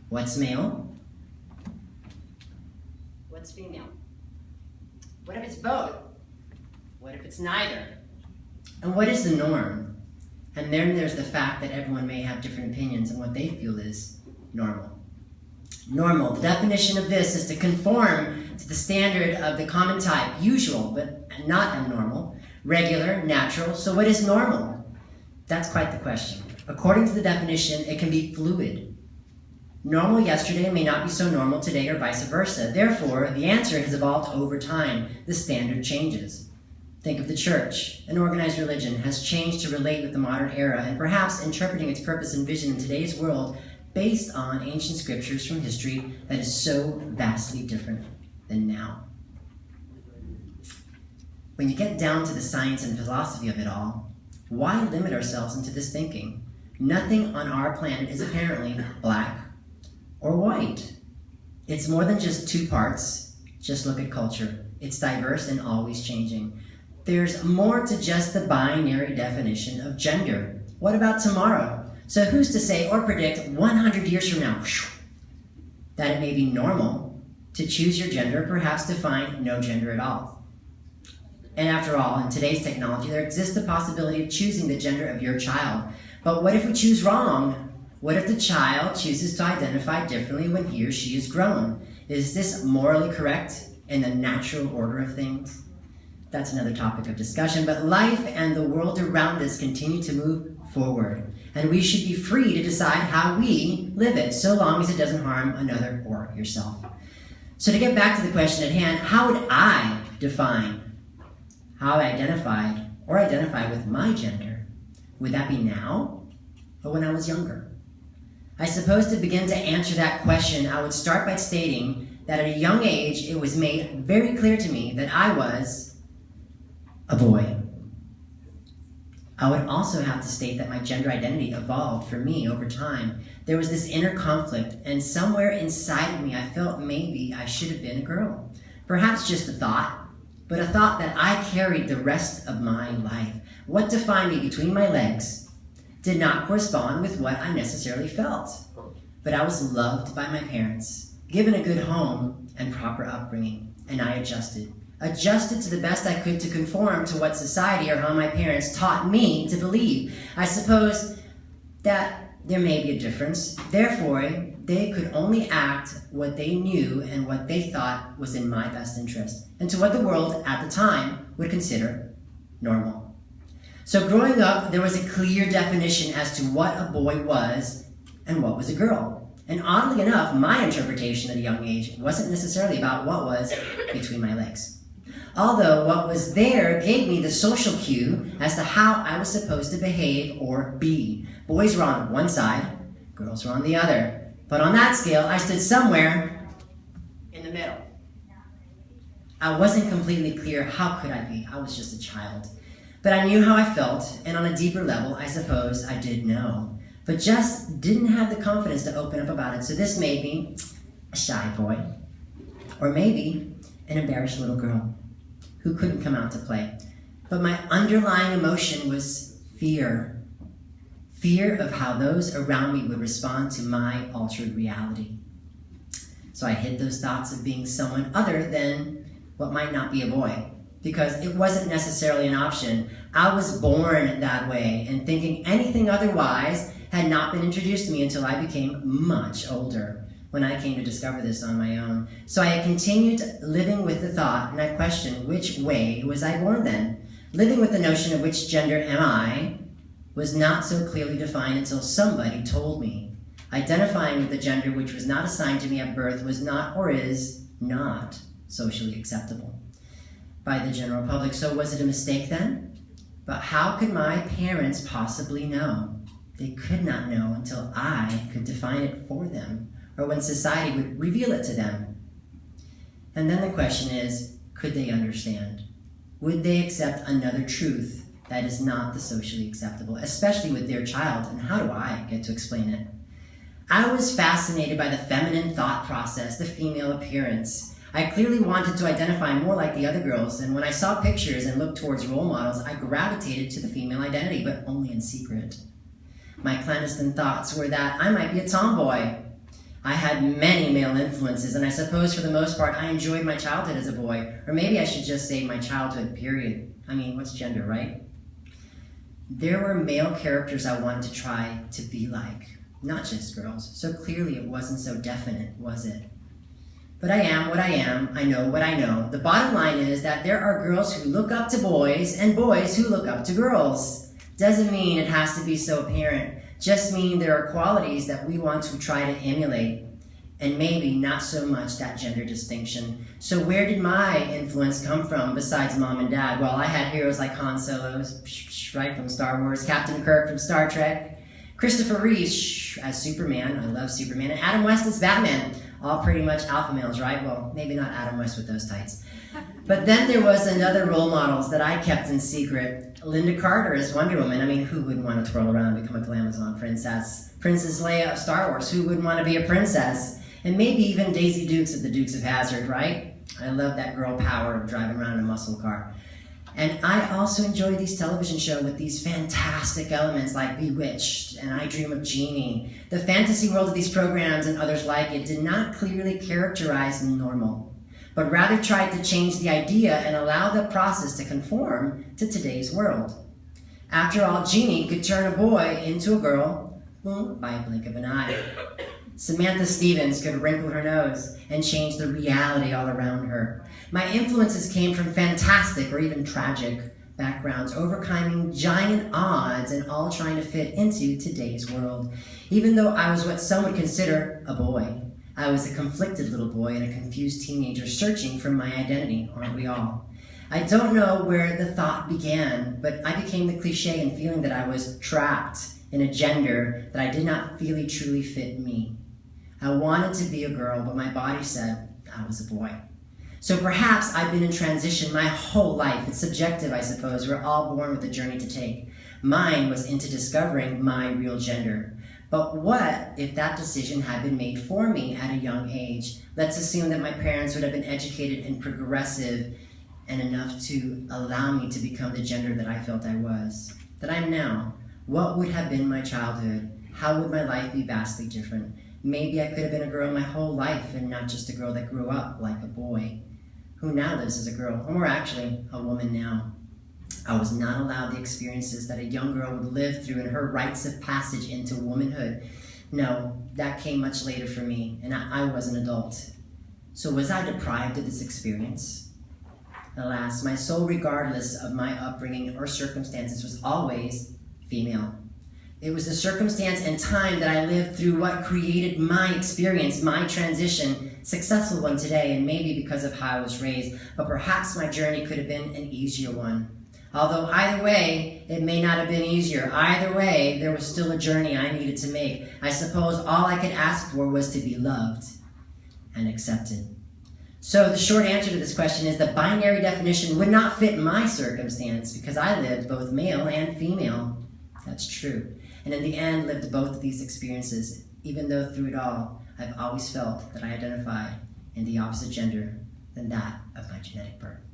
What's male? What's female? What if it's both? What if it's neither? And what is the norm? And then there's the fact that everyone may have different opinions on what they feel is normal. Normal, the definition of this is to conform to the standard of the common type, usual, but not abnormal, regular, natural. So what is normal? That's quite the question. According to the definition, it can be fluid. Normal yesterday may not be so normal today or vice versa. Therefore, the answer has evolved over time. The standard changes. Think of the church. An organized religion has changed to relate with the modern era and perhaps interpreting its purpose and vision in today's world based on ancient scriptures from history that is so vastly different than now. When you get down to the science and philosophy of it all, why limit ourselves into this thinking? Nothing on our planet is apparently black or white. It's more than just two parts. Just look at culture. It's diverse and always changing. There's more to just the binary definition of gender. What about tomorrow? So who's to say or predict 100 years from now that it may be normal to choose your gender, perhaps to find no gender at all? And after all, in today's technology, there exists the possibility of choosing the gender of your child. But what if we choose wrong? What if the child chooses to identify differently when he or she is grown? Is this morally correct in the natural order of things? That's another topic of discussion, but life and the world around us continue to move forward, and we should be free to decide how we live it, so long as it doesn't harm another or yourself. So to get back to the question at hand, how would I define how I identify with my gender? Would that be now or when I was younger? I suppose to begin to answer that question, I would start by stating that at a young age, it was made very clear to me that I was a boy. I would also have to state that my gender identity evolved for me over time. There was this inner conflict, and somewhere inside of me, I felt maybe I should have been a girl. Perhaps just a thought, but a thought that I carried the rest of my life. What defined me between my legs did not correspond with what I necessarily felt. But I was loved by my parents, given a good home and proper upbringing, and I adjusted to the best I could to conform to what society or how my parents taught me to believe. I suppose that there may be a difference. Therefore, they could only act what they knew and what they thought was in my best interest, and to what the world at the time would consider normal. So growing up, there was a clear definition as to what a boy was and what was a girl. And oddly enough, my interpretation at a young age wasn't necessarily about what was between my legs. Although what was there gave me the social cue as to how I was supposed to behave or be. Boys were on one side, girls were on the other. But on that scale, I stood somewhere in the middle. I wasn't completely clear how could I be. I was just a child. But I knew how I felt, and on a deeper level, I suppose I did know. But just didn't have the confidence to open up about it. So this made me a shy boy, or maybe an embarrassed little girl who couldn't come out to play. But my underlying emotion was fear. Fear of how those around me would respond to my altered reality. So I hid those thoughts of being someone other than what might not be a boy, because it wasn't necessarily an option. I was born that way, and thinking anything otherwise had not been introduced to me until I became much older, when I came to discover this on my own. So I had continued living with the thought, and I questioned which way was I born then? Living with the notion of which gender am I was not so clearly defined until somebody told me. Identifying with the gender which was not assigned to me at birth was not, or is not, socially acceptable by the general public. So was it a mistake then? But how could my parents possibly know? They could not know until I could define it for them, or when society would reveal it to them. And then the question is, could they understand? Would they accept another truth that is not the socially acceptable, especially with their child, and how do I get to explain it? I was fascinated by the feminine thought process, the female appearance. I clearly wanted to identify more like the other girls, and when I saw pictures and looked towards role models, I gravitated to the female identity, but only in secret. My clandestine thoughts were that I might be a tomboy. I had many male influences, and I suppose for the most part I enjoyed my childhood as a boy, or maybe I should just say my childhood, period. I mean, what's gender, right? There were male characters I wanted to try to be like, not just girls, so clearly it wasn't so definite, was it? But I am what I am, I know what I know. The bottom line is that there are girls who look up to boys and boys who look up to girls. Doesn't mean it has to be so apparent, just mean there are qualities that we want to try to emulate, and maybe not so much that gender distinction. So where did my influence come from besides mom and dad? Well, I had heroes like Han Solo, right, from Star Wars, Captain Kirk from Star Trek, Christopher Reeve as Superman, I love Superman, and Adam West as Batman. All pretty much alpha males, right? Well, maybe not Adam West with those tights. But then there was another role models that I kept in secret. Linda Carter as Wonder Woman. I mean, who wouldn't want to twirl around and become a Glamazon princess? Princess Leia of Star Wars. Who wouldn't want to be a princess? And maybe even Daisy Dukes of the Dukes of Hazzard, right? I love that girl power of driving around in a muscle car. And I also enjoy these television shows with these fantastic elements like Bewitched and I Dream of Jeannie. The fantasy world of these programs and others like it did not clearly characterize normal, but rather tried to change the idea and allow the process to conform to today's world. After all, Jeannie could turn a boy into a girl, well, by a blink of an eye. Samantha Stevens could wrinkle her nose and change the reality all around her. My influences came from fantastic or even tragic backgrounds, overcoming giant odds and all trying to fit into today's world. Even though I was what some would consider a boy, I was a conflicted little boy and a confused teenager searching for my identity, aren't we all? I don't know where the thought began, but I became the cliche in feeling that I was trapped in a gender that I did not feel truly fit me. I wanted to be a girl, but my body said I was a boy. So perhaps I've been in transition my whole life. It's subjective, I suppose. We're all born with a journey to take. Mine was into discovering my real gender. But what if that decision had been made for me at a young age? Let's assume that my parents would have been educated and progressive and enough to allow me to become the gender that I felt I was, that I'm now. What would have been my childhood? How would my life be vastly different? Maybe I could have been a girl my whole life and not just a girl that grew up like a boy, who now lives as a girl, or more actually, a woman now. I was not allowed the experiences that a young girl would live through in her rites of passage into womanhood. No, that came much later for me, and I was an adult. So was I deprived of this experience? Alas, my soul, regardless of my upbringing or circumstances, was always female. It was the circumstance and time that I lived through what created my experience, my transition, successful one today, and maybe because of how I was raised, but perhaps my journey could have been an easier one. Although either way, it may not have been easier. Either way, there was still a journey I needed to make. I suppose all I could ask for was to be loved and accepted. So the short answer to this question is the binary definition would not fit my circumstance because I lived both male and female. That's true. And in the end, lived both of these experiences, even though through it all, I've always felt that I identified in the opposite gender than that of my genetic birth.